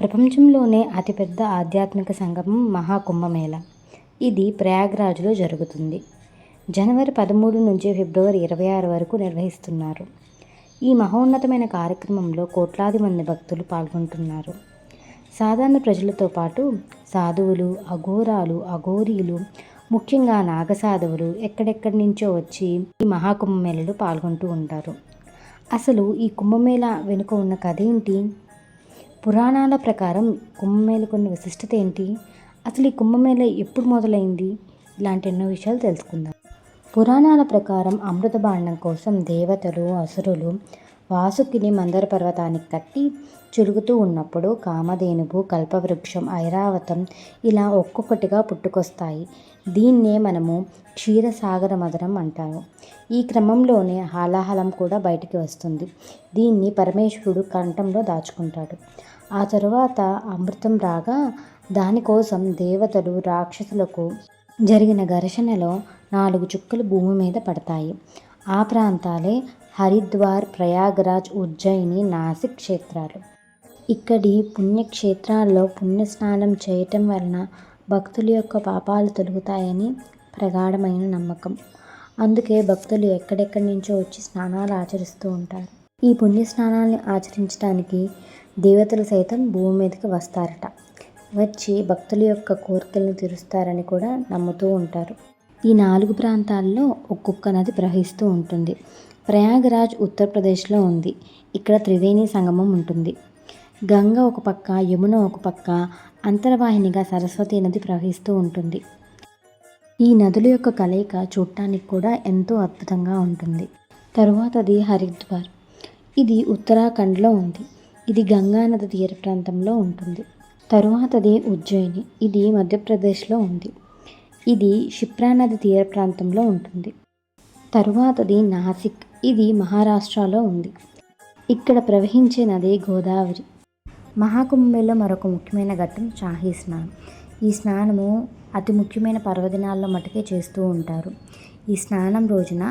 ప్రపంచంలోనే అతిపెద్ద ఆధ్యాత్మిక సంగమం మహాకుంభమేళ. ఇది ప్రయాగ్రాజ్లో జరుగుతుంది. జనవరి 13 నుంచి ఫిబ్రవరి 26 వరకు నిర్వహిస్తున్నారు. ఈ మహోన్నతమైన కార్యక్రమంలో కోట్లాది మంది భక్తులు పాల్గొంటున్నారు. సాధారణ ప్రజలతో పాటు సాధువులు, అఘోరాలు, అఘోరీలు, ముఖ్యంగా నాగసాధువులు ఎక్కడెక్కడి నుంచో వచ్చి ఈ మహాకుంభమేళలో పాల్గొంటూ ఉంటారు. అసలు ఈ కుంభమేళ వెనుక ఉన్న కథ ఏంటి? పురాణాల ప్రకారం కుంభమేళకు ఉన్న విశిష్టత ఏంటి? అసలు ఈ కుంభమేళ ఎప్పుడు మొదలైంది? ఇలాంటి ఎన్నో విషయాలు తెలుసుకుందాం. పురాణాల ప్రకారం అమృత భాండం కోసం దేవతలు, అసురులు వాసుకిని మందర పర్వతానికి కట్టి చురుగుతూ ఉన్నప్పుడు కామధేనువు, కల్పవృక్షం, ఐరావతం ఇలా ఒక్కొక్కటిగా పుట్టుకొస్తాయి. దీన్నే మనము క్షీరసాగర మదనం అంటాము. ఈ క్రమంలోనే హాలాహలం కూడా బయటికి వస్తుంది. దీన్ని పరమేశ్వరుడు కంఠంలో దాచుకుంటాడు. ఆ తరువాత అమృతం రాగా దానికోసం దేవతలు, రాక్షసులకు జరిగిన ఘర్షణలో 4 చుక్కలు భూమి మీద పడతాయి. ఆ ప్రాంతాలే హరిద్వార్, ప్రయాగరాజ్, ఉజ్జయిని, నాసిక్ క్షేత్రాలు. ఇక్కడి పుణ్యక్షేత్రాల్లో పుణ్యస్నానం చేయటం వలన భక్తుల యొక్క పాపాలు తొలగుతాయని ప్రగాఢమైన నమ్మకం. అందుకే భక్తులు ఎక్కడెక్కడి నుంచో వచ్చి స్నానాలు ఆచరిస్తూ ఉంటారు. ఈ పుణ్యస్నానాన్ని ఆచరించడానికి దేవతలు సైతం భూమి మీదకి వస్తారట. వచ్చి భక్తుల యొక్క కోరికలను తీరుస్తారని కూడా నమ్ముతూ ఉంటారు. ఈ 4 ప్రాంతాల్లో ఒక్కొక్క నది ప్రవహిస్తూ ఉంటుంది. ప్రయాగరాజ్ ఉత్తరప్రదేశ్లో ఉంది. ఇక్కడ త్రివేణి సంగమం ఉంటుంది. గంగ ఒక పక్క, యమున ఒక పక్క, అంతర్వాహినిగా సరస్వతి నది ప్రవహిస్తూ ఉంటుంది. ఈ నదుల యొక్క కలయిక చూడటానికి కూడా ఎంతో అద్భుతంగా ఉంటుంది. తరువాతది హరిద్వార్. ఇది ఉత్తరాఖండ్లో ఉంది. ఇది గంగా నది తీర ప్రాంతంలో ఉంటుంది. తరువాతది ఉజ్జయిని. ఇది మధ్యప్రదేశ్లో ఉంది. ఇది క్షిప్రా నది తీర ప్రాంతంలో ఉంటుంది. తరువాతది నాసిక్. ఇది మహారాష్ట్రలో ఉంది. ఇక్కడ ప్రవహించే నది గోదావరి. మహాకుంభమేళలో మరొక ముఖ్యమైన ఘట్టం షాహీ స్నానం. ఈ స్నానము అతి ముఖ్యమైన పర్వదినాల్లో మటుకే చేస్తూ ఉంటారు. ఈ స్నానం రోజున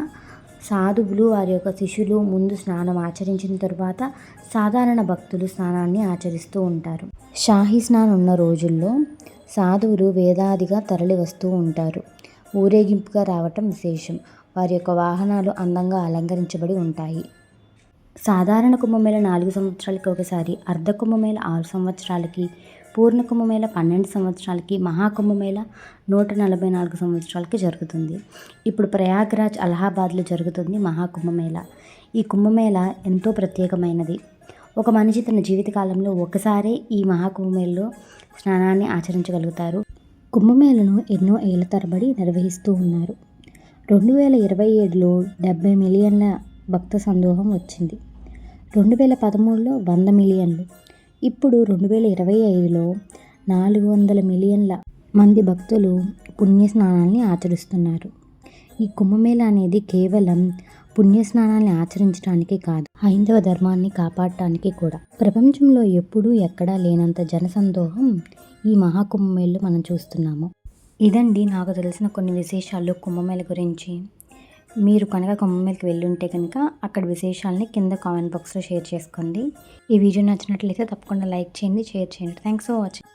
సాధువులు, వారి యొక్క శిష్యులు ముందు స్నానం ఆచరించిన తరువాత సాధారణ భక్తులు స్నానాన్ని ఆచరిస్తూ ఉంటారు. షాహీ స్నానం ఉన్న రోజుల్లో సాధువులు వేదాదిగా తరలి వస్తూ ఉంటారు. ఊరేగింపుగా రావటం విశేషం. వారి యొక్క వాహనాలు అందంగా అలంకరించబడి ఉంటాయి. సాధారణ కుంభమేళ 4 సంవత్సరాలకి ఒకసారి, అర్ధ కుంభమేళ 6 సంవత్సరాలకి, పూర్ణ కుంభమేళ 12 సంవత్సరాలకి, మహాకుంభమేళ 144 సంవత్సరాలకి జరుగుతుంది. ఇప్పుడు ప్రయాగ్రాజ్, అలహాబాద్లో జరుగుతుంది మహాకుంభమేళ. ఈ కుంభమేళ ఎంతో ప్రత్యేకమైనది. ఒక మనిషి తన జీవితకాలంలో ఒకసారే ఈ మహాకుంభమేళలో స్నానాన్ని ఆచరించగలుగుతారు. కుంభమేళను ఎన్నో ఏళ్ల తరబడి నిర్వహిస్తూ ఉన్నారు. 2027లో 70 మిలియన్ల భక్త సందోహం వచ్చింది. 2013లో 100 మిలియన్లు. ఇప్పుడు 2025లో 400 మిలియన్ల మంది భక్తులు పుణ్యస్నానాన్ని ఆచరిస్తున్నారు. ఈ కుంభమేళ అనేది కేవలం పుణ్యస్నానాన్ని ఆచరించడానికి కాదు, హైందవ ధర్మాన్ని కాపాడటానికి కూడా. ప్రపంచంలో ఎప్పుడూ ఎక్కడా లేనంత జనసందోహం ఈ మహాకుంభమేళలో మనం చూస్తున్నాము. ఇదండి నాకు తెలిసిన కొన్ని విశేషాలు కుంభమేళ గురించి. మీరు కనుక కుంభమేళకి వెళ్ళి ఉంటే కనుక అక్కడ విశేషాలని కింద కామెంట్ బాక్స్లో షేర్ చేసుకోండి. ఈ వీడియో నచ్చినట్లయితే తప్పకుండా లైక్ చేయండి, షేర్ చేయండి. Thanks for watching.